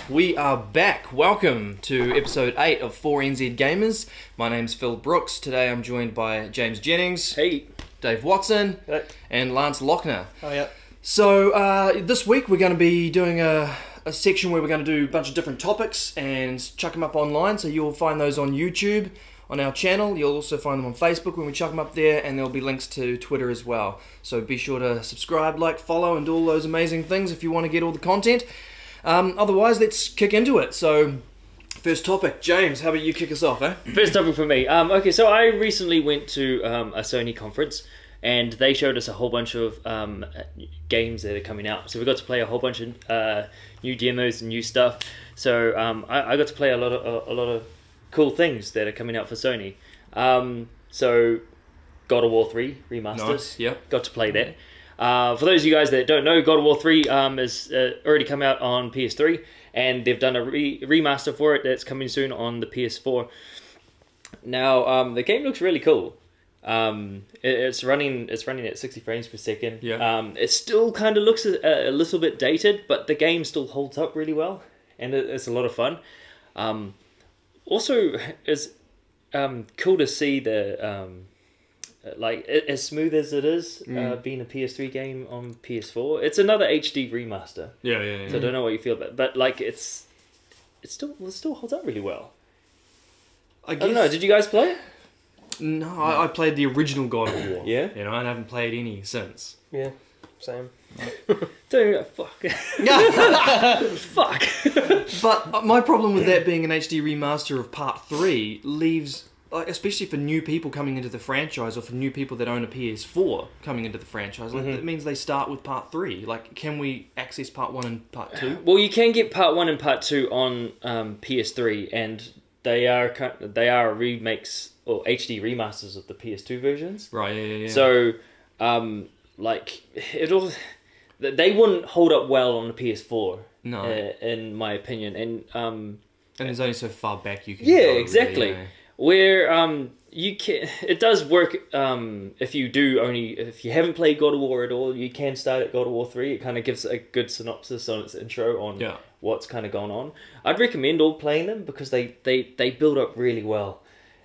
we are back. Welcome to episode 8 of 4NZ Gamers. My name's Phil Brooks. Today I'm joined by James Jennings, hey, Dave Watson, hey, and Lance Lochner. oh yeah. So this week we're going to be doing a section where we're going to do a bunch of different topics and chuck them up online. So you'll find those on YouTube, on our channel. You'll also find them on Facebook when we chuck them up there, and there'll be links to Twitter as well. So be sure to subscribe, like, follow, and do all those amazing things if you want to get all the content. Otherwise, let's kick into it. So, first topic, James, how about you kick us off, eh? First topic for me. Okay, so I recently went to a Sony conference, and they showed us a whole bunch of games that are coming out. So we got to play a whole bunch of new demos and new stuff. So I got to play a lot of cool things that are coming out for Sony. So God of War 3 remastered. Nice, yep. Got to play that. For those of you guys that don't know, God of War 3 has already come out on PS3, and they've done a remaster for it that's coming soon on the PS4. Now, the game looks really cool. It's running at 60 frames per second. Yeah. It still kind of looks a little bit dated, but the game still holds up really well, and it's a lot of fun. Also, it's cool to see the as smooth as it is being a PS3 game on PS4. It's another HD remaster. Yeah. So I don't know what you feel about it, but like it still holds up really well. I I don't know. Did you guys play it? No, I played the original God of War. Yeah? You know, I haven't played any since. Yeah, same. Fuck. Fuck. But my problem with that being an HD remaster of Part 3 leaves, like, especially for new people coming into the franchise, or for new people that own a PS4 coming into the franchise, like, it means they start with Part 3. Like, can we access Part 1 and Part 2? Well, you can get Part 1 and Part 2 on PS3, and they are remakes or HD remasters of the PS2 versions. Right, yeah. So, like, they wouldn't hold up well on the PS4. No. In my opinion, and there's only so far back you can yeah, go. exactly. Really, Where you can, it does work if you haven't played God of War at all, you can start at God of War 3. It kind of gives a good synopsis on its intro on what's kind of going on. I'd recommend all playing them because they build up really well.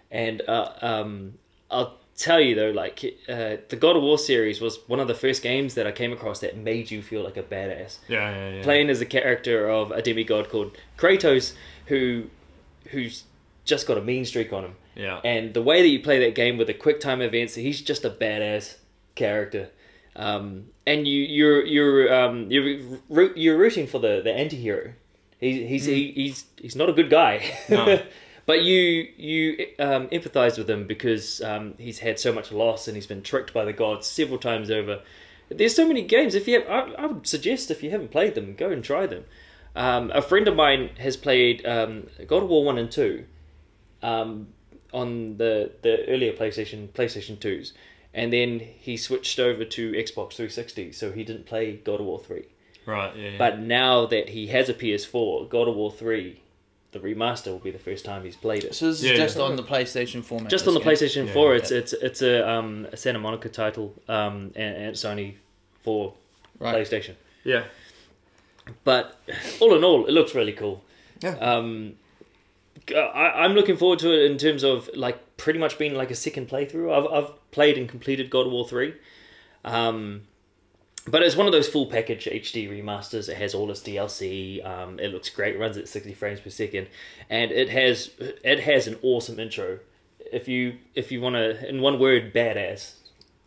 And I'll tell you though, like the God of War series was one of the first games that I came across that made you feel like a badass. Yeah. Playing as a character of a demigod called Kratos, who's just got a mean streak on him. Yeah. And the way that you play that game with the quick time events, he's just a badass character. And you're rooting for the anti-hero. He's not a good guy. No. But you empathize with him because he's had so much loss and he's been tricked by the gods several times over. There's so many games. I would suggest if you haven't played them, go and try them. A friend of mine has played God of War 1 and 2 on the earlier PlayStation 2s, and then he switched over to Xbox 360, so he didn't play God of War 3. Right, yeah. But now that he has a PS4, God of War 3, the remaster, will be the first time he's played it. So this is just on the PlayStation format. Just on the PlayStation 4, yeah. it's a Santa Monica title, and it's only for PlayStation. Yeah. But all in all, it looks really cool. Yeah. I'm looking forward to it in terms of like pretty much being like a second playthrough. I've played and completed God of War 3. But it's one of those full package HD remasters. It has all this DLC. It looks great. It runs at 60 frames per second, and it has an awesome intro. If you want to, in one word, badass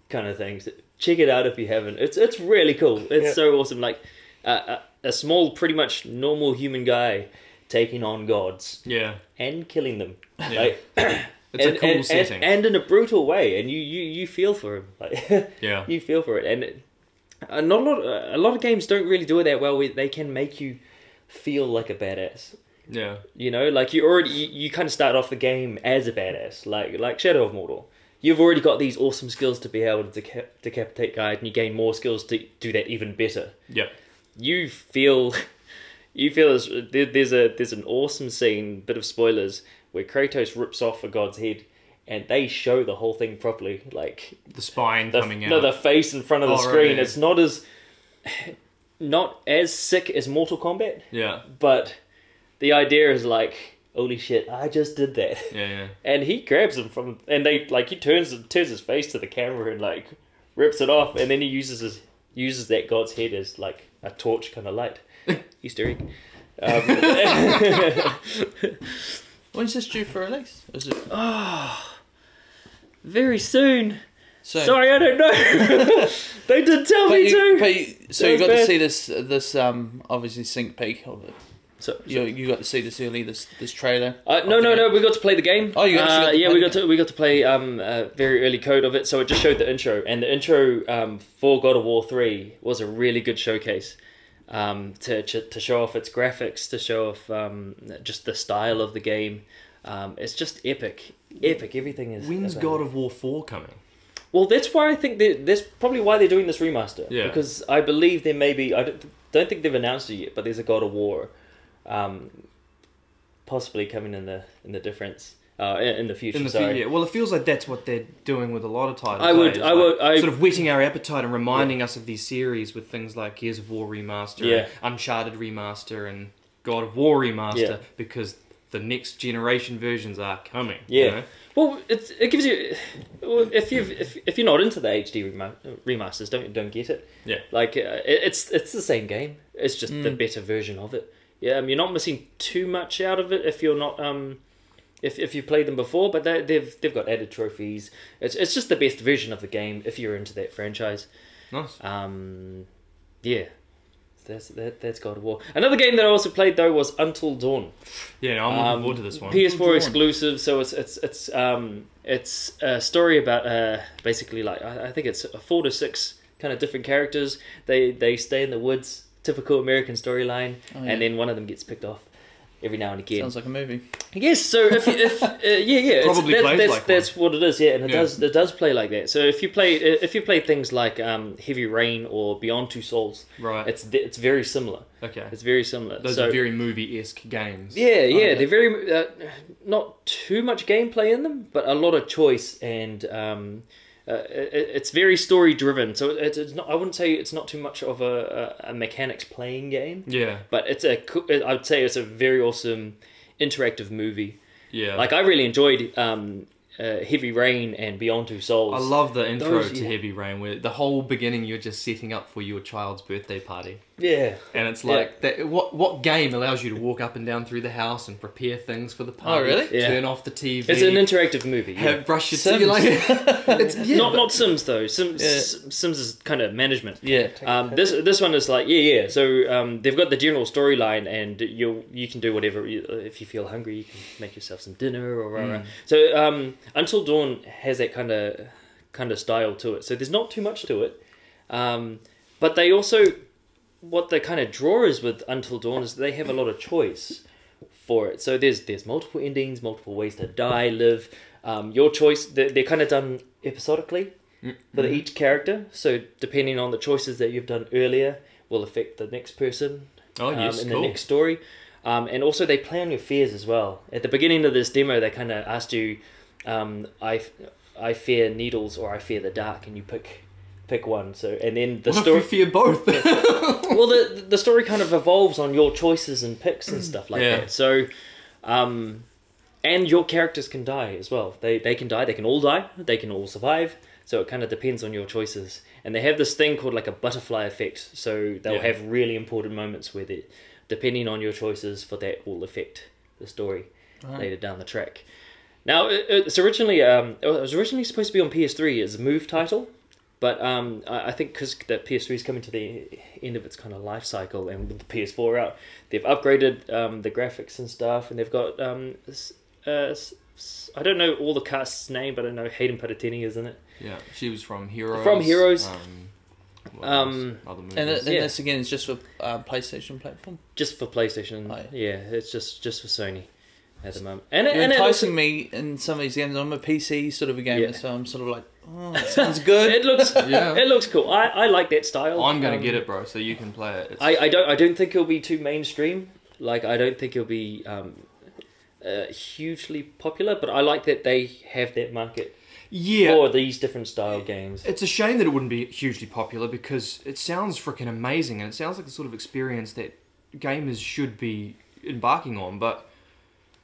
kind of things, check it out if you haven't. It's really cool. It's so awesome. Like a small, pretty much normal human guy taking on gods. Yeah. And killing them. Yeah. Like, it's a cool setting. And in a brutal way, and you feel for him. Like, yeah. You feel for it, and a lot of games don't really do it that well. Where they can make you feel like a badass. Yeah. You know, like you kind of start off the game as a badass, like Shadow of Mordor. You've already got these awesome skills to be able to decapitate guys, and you gain more skills to do that even better. Yep. You feel there's an awesome scene, bit of spoilers, where Kratos rips off a god's head, and they show the whole thing properly, like the spine coming out. No, the face in front of the screen. Right. It's not as sick as Mortal Kombat. Yeah. But the idea is like, holy shit, I just did that. Yeah. And he grabs him and they like he turns his face to the camera and like rips it off, and then he uses that god's head as like a torch kind of light. Easter egg. When's this due for release? Is it? Very soon. So, Sorry, I don't know. They did tell me to. So you got to see this obviously sneak peek of it. So You got to see this early, this trailer. No. We got to play the game. Oh, you actually we got to play a very early code of it. So it just showed the intro, and the intro for God of War 3 was a really good showcase to show off its graphics, to show off just the style of the game. It's just epic. Everything is. When's God of War 4 coming? Well, that's why I think that's probably why they're doing this remaster. Yeah. Because I believe there may be. I don't think they've announced it yet, but there's a God of War. Possibly coming in the difference in the future. Yeah. Well, it feels like that's what they're doing with a lot of titles. I would sort of whetting our appetite and reminding us of these series with things like Gears of War remaster, Uncharted remaster, and God of War remaster, because the next generation versions are coming. Yeah. You know? Well, it gives you if you're not into the HD remasters, don't get it. Yeah. Like it's the same game. It's just the better version of it. Yeah, you're not missing too much out of it if you're not if you've played them before, but they've got added trophies. It's just the best version of the game if you're into that franchise. Nice. Yeah. That's God of War. Another game that I also played though was Until Dawn. Yeah, no, I'm looking forward to this one. PS4 exclusive, so it's a story about basically like I think it's 4 to 6 kind of different characters. They stay in the woods. Typical American storyline, and then one of them gets picked off every now and again. Sounds like a movie. Yes, so if Probably plays like that's what it is. Yeah, and it does play like that. So if you play things like Heavy Rain or Beyond Two Souls, right, it's very similar. Okay, it's very similar. Those are very movie-esque games. Yeah, they're very not too much gameplay in them, but a lot of choice and. It's very story driven, so it's not. I wouldn't say it's not too much of a mechanics playing game. Yeah, but I would say it's a very awesome interactive movie. Yeah, like I really enjoyed Heavy Rain and Beyond Two Souls. I love the intro to Heavy Rain, where the whole beginning you're just setting up for your child's birthday party. Yeah, and it's like that. What game allows you to walk up and down through the house and prepare things for the party? Oh, really? Yeah. Turn off the TV. It's an interactive movie. Yeah. Brush your Sims. teeth. Like, not Sims though. Sims is kind of management. Yeah. This one is like So they've got the general storyline, and you can do whatever. If you feel hungry, you can make yourself some dinner or So Until Dawn has that kind of style to it. So there's not too much to it, but they also. What the kind of draw is with Until Dawn is they have a lot of choice for it. So there's multiple endings, multiple ways to die, live. Your choice, they're kind of done episodically for each character. So depending on the choices that you've done earlier will affect the next person in the next story. And also they play on your fears as well. At the beginning of this demo, they kind of asked you, I fear needles or I fear the dark, and you pick one. So and then the story. If you fear both? Well, the story kind of evolves on your choices and picks and stuff like that. So, and your characters can die as well. They can die. They can all die. They can all survive. So it kind of depends on your choices. And they have this thing called like a butterfly effect. So they'll have really important moments where depending on your choices, for that will affect the story later down the track. Now, it's originally it was originally supposed to be on PS3 as a Move title. But I think because the PS3 is coming to the end of its kind of life cycle, and with the PS4 out, they've upgraded the graphics and stuff, and they've got I don't know all the cast's name, but I know Hayden Panettiere is in it. Yeah, she was from Heroes. From Heroes. Other movies. And this again is just for PlayStation platform. Just for PlayStation. Oh, yeah, it's just for Sony at the moment. You're enticing me in some of these games. I'm a PC sort of a gamer, so I'm sort of like, oh, that sounds good. It looks cool. I like that style. I'm gonna get it, bro, so you can play it. I don't think it'll be too mainstream. Like I don't think it'll be hugely popular, but I like that they have that market. For these different style games. It's a shame that it wouldn't be hugely popular because it sounds freaking amazing, and it sounds like the sort of experience that gamers should be embarking on, but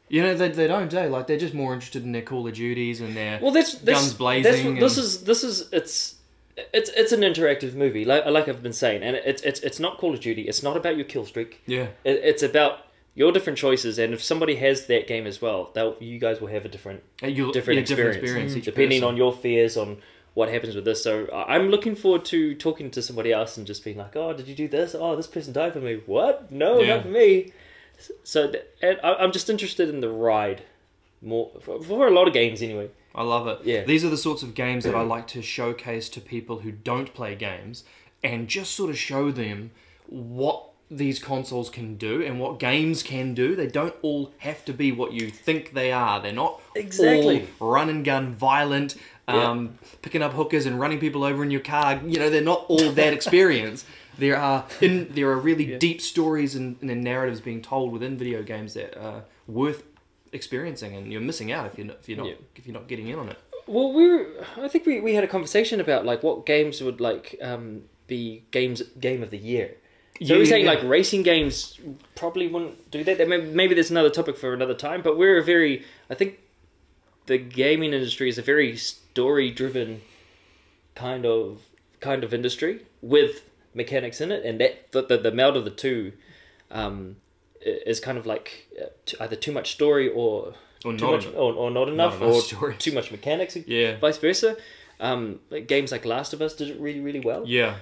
you know they don't. Like they're just more interested in their Call of Duties and their guns blazing. This is it's an interactive movie, like I've been saying, and it's not Call of Duty. It's not about your kill streak. Yeah, it's about your different choices, and if somebody has that game as well, you guys will have a different experience depending on your fears on what happens with this. So I'm looking forward to talking to somebody else and just being like, oh, did you do this? Oh, this person died for me. What? No, not for me. So and I'm just interested in the ride more for a lot of games anyway. I love it. Yeah. These are the sorts of games that I like to showcase to people who don't play games and just sort of show them what these consoles can do and what games can do. They don't all have to be what you think they are. They're not all run and gun violent, picking up hookers and running people over in your car. You know, they're not all that experience. There are really deep stories and narratives being told within video games that are worth experiencing, and you're missing out if you're not getting in on it. Well, I think we had a conversation about like what games would like be game of the year. So we're saying like racing games probably wouldn't do that. Maybe there's another topic for another time. But I think the gaming industry is a very story-driven kind of industry with mechanics in it, and that the meld of the two is kind of like either too much story or not enough, or too much mechanics. Vice versa. Games like Last of Us did it really, really well. Yeah.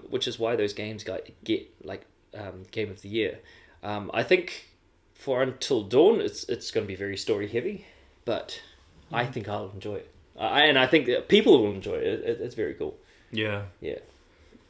Which is why those games get like Game of the Year. I think for Until Dawn, it's going to be very story heavy, but I think I'll enjoy it, and I think that people will enjoy it. It's very cool. Yeah. Yeah.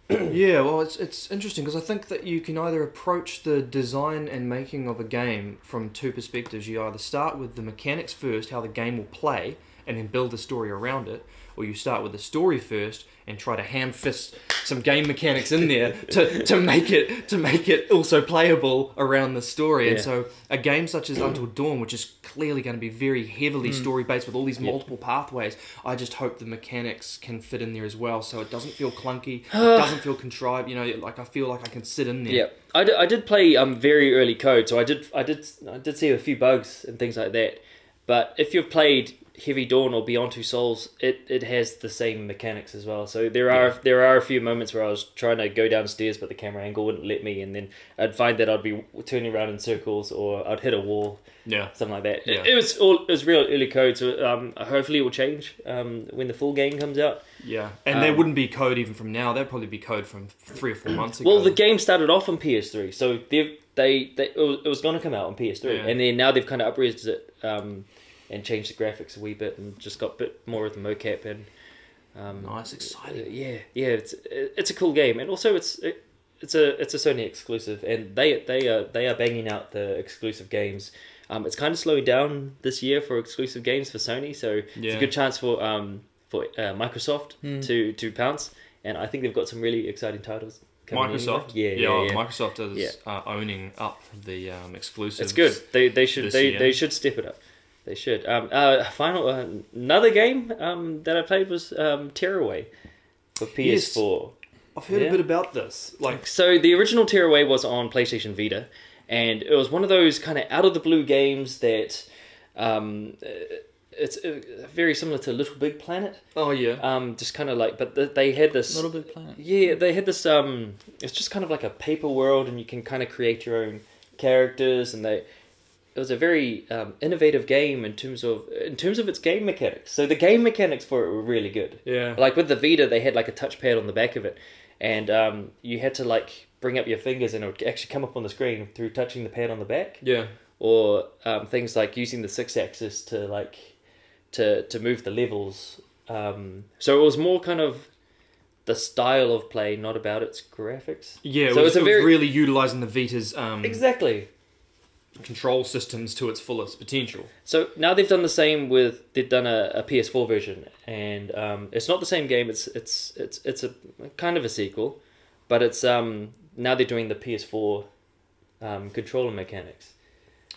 Yeah, well, it's interesting because I think that you can either approach the design and making of a game from two perspectives. You either start with the mechanics first, how the game will play, and then build a story around it, or you start with the story first and try to ham-fist some game mechanics in there to make it also playable around the story. And so a game such as Until Dawn, which is clearly going to be very heavily story-based with all these multiple pathways, I just hope the mechanics can fit in there as well, so it doesn't feel clunky, it doesn't feel contrived. You know, like I feel like I can sit in there. Yeah, I did play very early code, so I did see a few bugs and things like that. But if you've played Heavy Dawn or Beyond Two Souls, it has the same mechanics as well. So there are a few moments where I was trying to go downstairs, but the camera angle wouldn't let me, and then I'd find that I'd be turning around in circles, or I'd hit a wall, something like that. Yeah. It was real early code, so hopefully it will change when the full game comes out. Yeah, and there wouldn't be code even from now. There'd probably be code from 3 or 4 months ago. Well, the game started off on PS3, so it was going to come out on PS3, and then now they've kind of up-resed it. And changed the graphics a wee bit, and just got a bit more of the mocap and nice, exciting. It's a cool game, and also it's a Sony exclusive, and they are banging out the exclusive games. It's kind of slowing down this year for exclusive games for Sony, so it's a good chance for Microsoft to pounce, and I think they've got some really exciting titles. Microsoft, Microsoft is owning up the exclusives. It's good. They should step it up. They should. Another game that I played was Tearaway for PS4. Yes. I've heard a bit about this. So the original Tearaway was on PlayStation Vita, and it was one of those kind of out of the blue games that it's very similar to Little Big Planet. Oh yeah. Just kind of like, but they had this Little Big Planet. Yeah, they had this. It's just kind of like a paper world, and you can kind of create your own characters, and it was a very innovative game in terms of its game mechanics. So the game mechanics for it were really good. Yeah. Like with the Vita, they had like a touchpad on the back of it, and you had to like bring up your fingers, and it would actually come up on the screen through touching the pad on the back. Yeah. Or things like using the 6-axis to move the levels. So it was more kind of the style of play, not about its graphics. Yeah. So it was really utilizing the Vita's exactly. control systems to its fullest potential. So now they've done the same they've done a PS4 version, and it's not the same game. It's a kind of a sequel, but it's now they're doing the PS4 controller mechanics.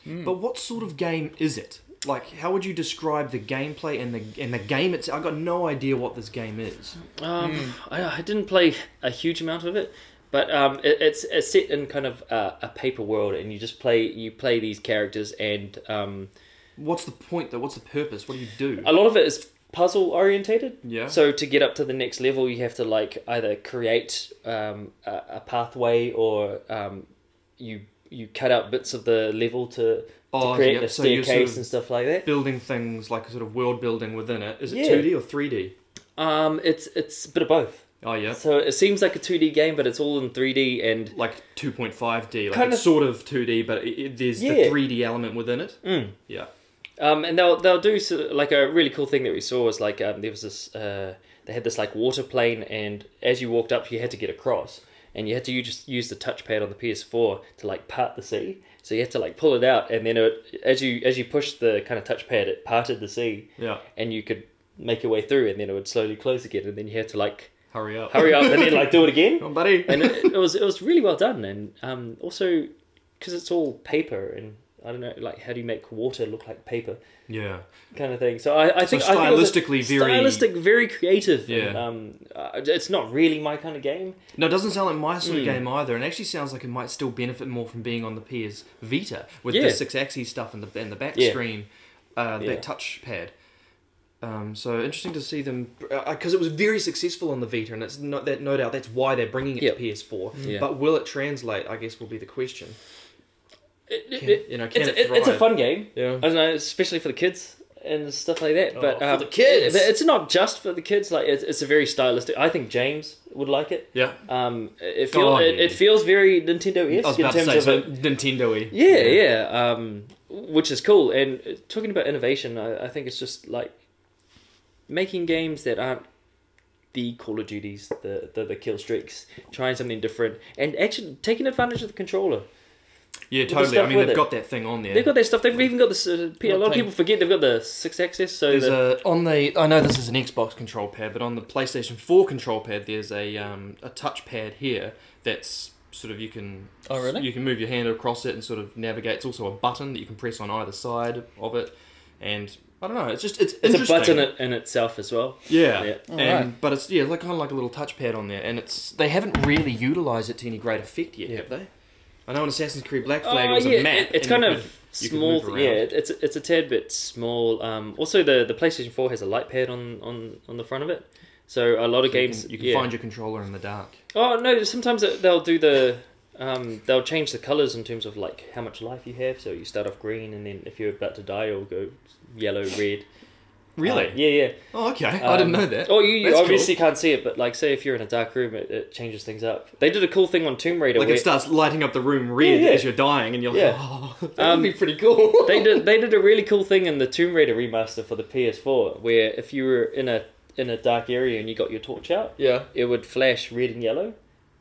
But what sort of game is it? Like, how would you describe the gameplay and the game itself? I've got no idea what this game is. I didn't play a huge amount of it, But it's set in kind of a paper world, and you just play these characters, and What's the point though? What's the purpose? What do you do? a lot of it is puzzle orientated. Yeah. So to get up to the next level, you have to like either create a pathway, or you cut out bits of the level to create a so you're staircase sort of and stuff like that. building things like a sort of world building within it. Is it Yeah. 2D or 3D? It's a bit of both. Oh yeah. So it seems like a 2D game, but it's all in 3D and Like 2.5D, like Kind it's of- sort of 2D, but there's Yeah. the 3D element within it. Yeah. and they'll do like a really cool thing that we saw was like there was this they had this like water plane, and as you walked up, you had to get across, and you had to just use the touchpad on the PS4 to like part the sea. So you had to like pull it out, and then as you pushed the kind of touchpad, it parted the sea, Yeah. and you could make your way through, and then it would slowly close again, and then you had to like Hurry up. hurry up and then like do it again. Oh, buddy. And it was really well done, and also because it's all paper, and I don't know, like how do you make water look like paper, Yeah. kind of thing. So I think stylistically I think it was very- stylistic, very creative. Yeah. And, it's not really my kind of game. No, it doesn't sound like my sort of game either, and actually sounds like it might still benefit more from being on the PS Vita with Yeah. the 6-axis stuff and the back Yeah. screen, the Yeah. back touchpad. So interesting to see them, because it was very successful on the Vita, and it's no doubt that's why they're bringing it Yep. to PS4. Yeah. But will it translate? I guess will be the question. Can It's it a thrive? fun game. Yeah. I don't know, especially for the kids and stuff like that. But for the kids! it's not just for the kids. Like it's a very stylistic. I think James would like it. Yeah. It feels very Nintendo-esque I was in about to terms say, of so it. Nintendo-y. Yeah. Which is cool. And talking about innovation, I think it's just like making games that aren't the Call of Duties, the kill streaks, trying something different, and actually taking advantage of the controller. Yeah, the totally. I stuff mean, with they've it. got that thing on there. They've got their stuff. They've even got this. A lot of people forget they've got the 6-axis. So There's I know this is an Xbox control pad, but on the PlayStation 4 control pad, there's a touchpad here that's sort of you can you can move your hand across it and sort of navigate. It's also a button that you can press on either side of it, and I don't know. It's it's a interesting. button in itself as well. Yeah, Yeah. but it's like kind of like a little touchpad on there, and they haven't really utilized it to any great effect yet, have they? I know in Assassin's Creed Black Flag it was a map. It's and kind you of you could small. move around. Yeah, it's a tad bit small. Also, the PlayStation 4 has a light pad on the front of it, so a lot of games You can find your controller in the dark. Oh no! Sometimes they'll do they'll change the colors in terms of like how much life you have. So you start off green, and then if you're about to die, it'll go yellow, red. Really? Yeah. Oh, okay. I didn't know that. Oh, you That's obviously can't see it, but like, say if you're in a dark room, it changes things up. They did a cool thing on Tomb Raider. Like where it starts lighting up the room red Yeah. as you're dying, and you're like, Yeah. oh, that would be pretty cool. they did a really cool thing in the Tomb Raider remaster for the PS4, where if you were in a dark area and you got your torch out, Yeah. it would flash red and yellow.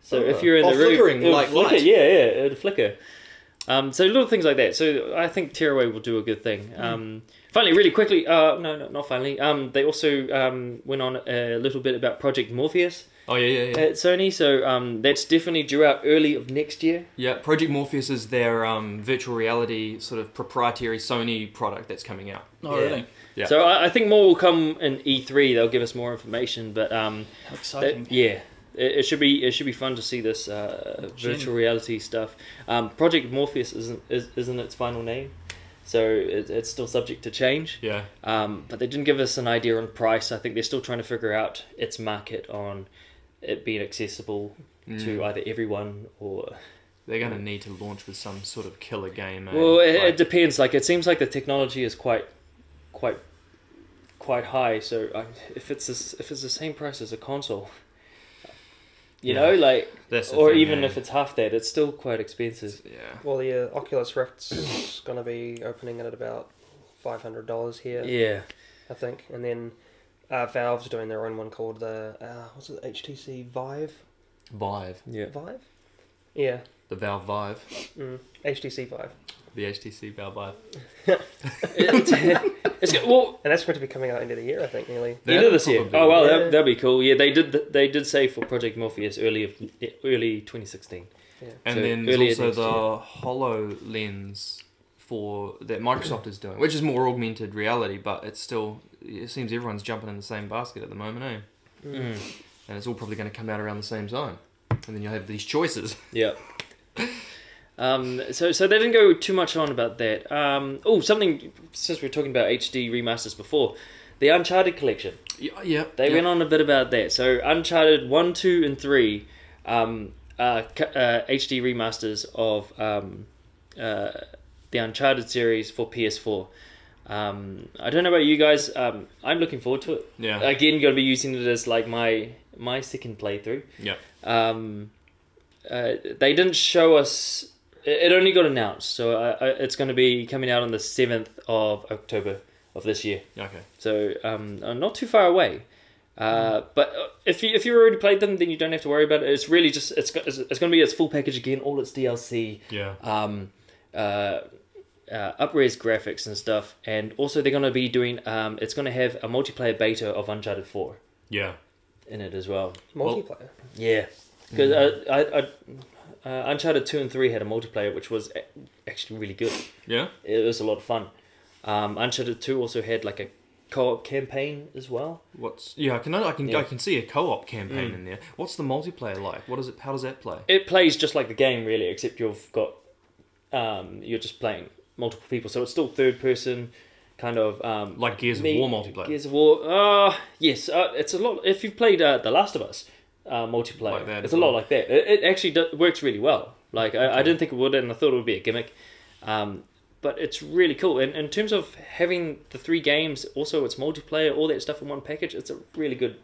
So Oh. if you're in Oh, the room, flickering, it would like flicker. light. Yeah, it would flicker. So little things like that. So I think Tearaway will do a good thing. Finally, really quickly, not finally. They also went on a little bit about Project Morpheus Oh, yeah. at Sony. So that's definitely due out early of next year. Yeah, Project Morpheus is their virtual reality sort of proprietary Sony product that's coming out. Oh, really? Yeah. So I think more will come in E3. They'll give us more information, but How exciting. It should be fun to see this virtual reality stuff. Project Morpheus isn't its final name, so it's still subject to change. Yeah. But they didn't give us an idea on price. I think they're still trying to figure out its market on it being accessible to either everyone or. They're going to need to launch with some sort of killer game. Well, it depends. Like it seems like the technology is quite high. So if it's the same price as a console. You know, like, That's the or thing, even eh? if it's half that, it's still quite expensive. Yeah. Well, the Oculus Rift's going to be opening at about $500 here, Yeah. I think. And then Valve's doing their own one called the, what's it, HTC Vive? Vive. Yeah. Vive? Yeah, The Valve Vive. HTC Vive. The HTC Valve Vive. It's good. Well, And that's going to be coming out into the year, I think, nearly. end of this year. Probably. Oh, well, Yeah. that'd be cool. Yeah, they did say for Project Morpheus early 2016. Yeah. And So then there's earlier also next the HoloLens that Microsoft is doing, which is more augmented reality, but it seems everyone's jumping in the same basket at the moment, eh? Mm. And it's all probably going to come out around the same time. and then you'll have these choices. Yeah. So they didn't go too much on about that. Something, since we were talking about HD remasters before, the Uncharted collection. Yeah. They went on a bit about that. So Uncharted 1, 2, and 3 HD remasters of the Uncharted series for PS4. I don't know about you guys. I'm looking forward to it. Yeah. Again, going to be using it as like my second playthrough. Yeah. They didn't show us. It only got announced, so it's going to be coming out on the 7th of October of this year. Okay. So not too far away. But if you already played them, then you don't have to worry about it. It's really just it's going to be its full package again, all its DLC. Yeah. Up-res graphics and stuff, and also they're going to be doing. It's going to have a multiplayer beta of Uncharted 4. Yeah. In it as well. Multiplayer. Yeah. Because Uncharted 2 and 3 had a multiplayer which was actually really good. Yeah. It was a lot of fun. Uncharted 2 also had like a co-op campaign as well. I can see a co-op campaign in there. What's the multiplayer like? How does that play? It plays just like the game really, except you've got you're just playing multiple people, so it's still third person kind of Like Gears of War multiplayer. Gears of War. Yes, it's a lot. If you've played The Last of Us multiplayer, Like that it's as a lot well. like that. It actually works really well. Like I didn't think it would, and I thought it would be a gimmick. But it's really cool. And in terms of having the 3 games, also it's multiplayer, all that stuff in one package, it's a really good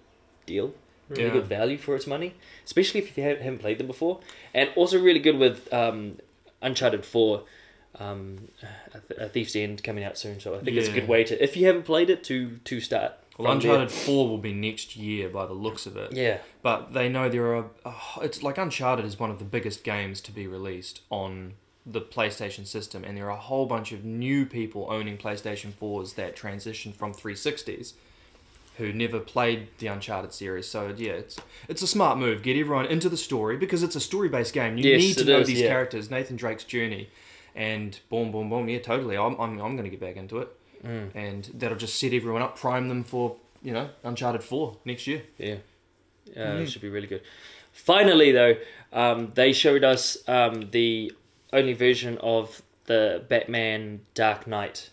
deal. Really good value for its money, especially if you haven't played them before. And also really good with Uncharted 4, A Thief's End coming out soon. So I think it's a good way to, if you haven't played it, to start. Well, Uncharted 4 will be next year by the looks of it. Yeah. But they know there are... it's like Uncharted is one of the biggest games to be released on the PlayStation system, and there are a whole bunch of new people owning PlayStation 4s that transition from 360s who never played the Uncharted series. So yeah, it's a smart move. Get everyone into the story, because it's a story-based game. You need to know these characters, Nathan Drake's journey, and boom, boom, boom. Yeah, totally. I'm going to get back into it, and that'll just set everyone up, prime them for Uncharted 4 next year. Yeah, it should be really good. Finally, though, they showed us the only version of the Batman Dark Knight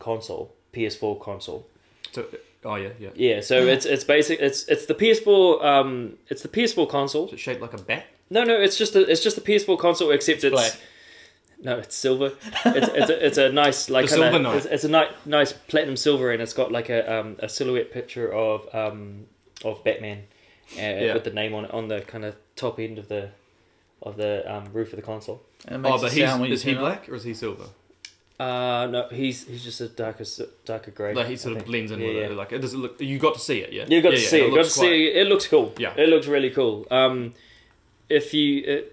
console, PS4 console. So, yeah. Yeah, so it's the PS4 it's the PS4 console. Is it shaped like a bat? No, it's just the PS4 console, except it's black. No, it's silver. It's a nice like The Silver Knight. It's a nice platinum silver, and it's got like a silhouette picture of Batman with the name on it on the kind of top end of the roof of the console. But is he black or is he silver? No, he's just a darker grey. Like he sort of blends in with it. Like it doesn't look. You got to see it, yeah. You got to see it. It looks cool. Yeah, it looks really cool. If you,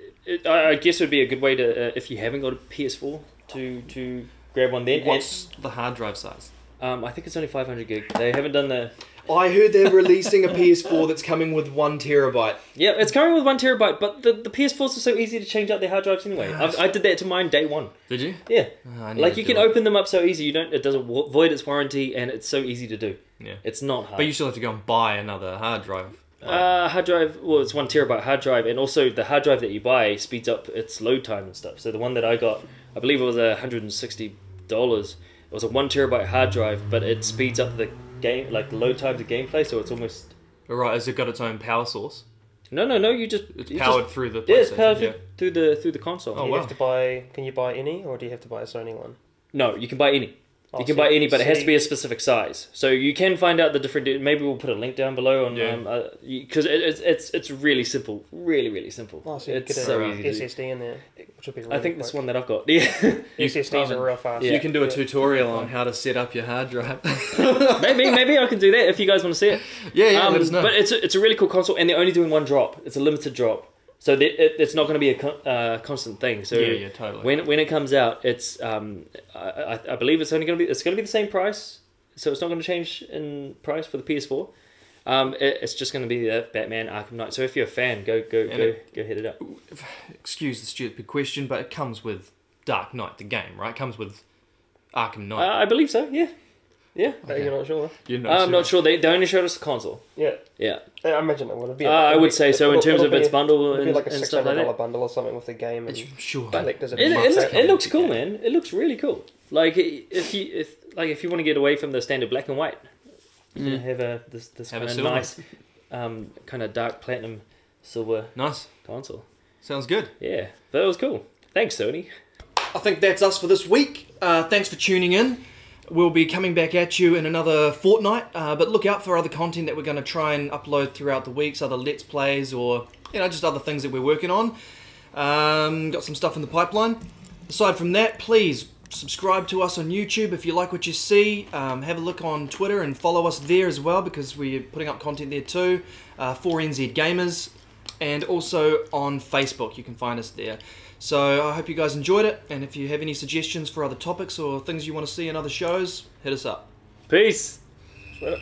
I guess it would be a good way to if you haven't got a PS4 to grab one then. What's the hard drive size? I think it's only 500 gig. They haven't done the. I heard they're releasing a PS4 that's coming with 1 terabyte. Yeah, it's coming with 1 terabyte, but the PS4s are so easy to change out their hard drives anyway. I did that to mine day one. Did you? Yeah. Like you can open them up so easy. It doesn't void its warranty, and it's so easy to do. Yeah. It's not hard. But you still have to go and buy another hard drive. Hard drive. Well, it's 1 terabyte hard drive, and also the hard drive that you buy speeds up its load time and stuff. So the one that I got, I believe it was $160. It was a 1 terabyte hard drive, but it speeds up the game, like the load time to gameplay, so it's almost. Right, has it got its own power source? No. It's powered through the PlayStation. Yeah, it's powered through the console. Oh, You wow. have to buy. Can you buy any, or do you have to buy a Sony one? No, you can buy any. Oh, You can so- buy any, but it has so to be a specific size. So you can find out the different. Maybe we'll put a link down below on because it's really simple, really simple. Oh, so you it's get so an easy. To do. SSD in there, which would be. Really I think quick. this one that I've got. Yeah, SSDs are real fast. Yeah. You can do a tutorial on how to set up your hard drive. maybe I can do that if you guys want to see it. Yeah, let us know. But it's a really cool console, and they're only doing 1 drop. It's a limited drop, so it's not going to be a constant thing. So yeah, totally. When it comes out, it's I believe it's going to be the same price, so it's not going to change in price for the PS4. It's just going to be the Batman Arkham Knight. So if you're a fan, go hit it up. Excuse the stupid question, but it comes with Dark Knight, the game, right? It comes with Arkham Knight. I believe so. Yeah. Yeah. You're not sure? You're I'm not sure. They only showed us the console. Yeah. Yeah. I imagine it would be. I would say so in terms of its bundle It'd be like a and stuff like $600 that. bundle or something with the game. And Sure. collectors It, edition. it looks cool, man. It looks really cool. Like if you want to get away from the standard black and white, you can have this Have a kind of silver. nice, kind of dark platinum silver Nice. console. Sounds good. Yeah, that was cool. Thanks, Sony. I think that's us for this week. Thanks for tuning in. We'll be coming back at you in another fortnight, but look out for other content that we're going to try and upload throughout the weeks, other Let's Plays or just other things that we're working on. Got some stuff in the pipeline. Aside from that, please subscribe to us on YouTube if you like what you see. Have a look on Twitter and follow us there as well because we're putting up content there too. 4NZ Gamers, and also on Facebook. You can find us there. So I hope you guys enjoyed it, and if you have any suggestions for other topics or things you want to see in other shows, hit us up. Peace. Swear it.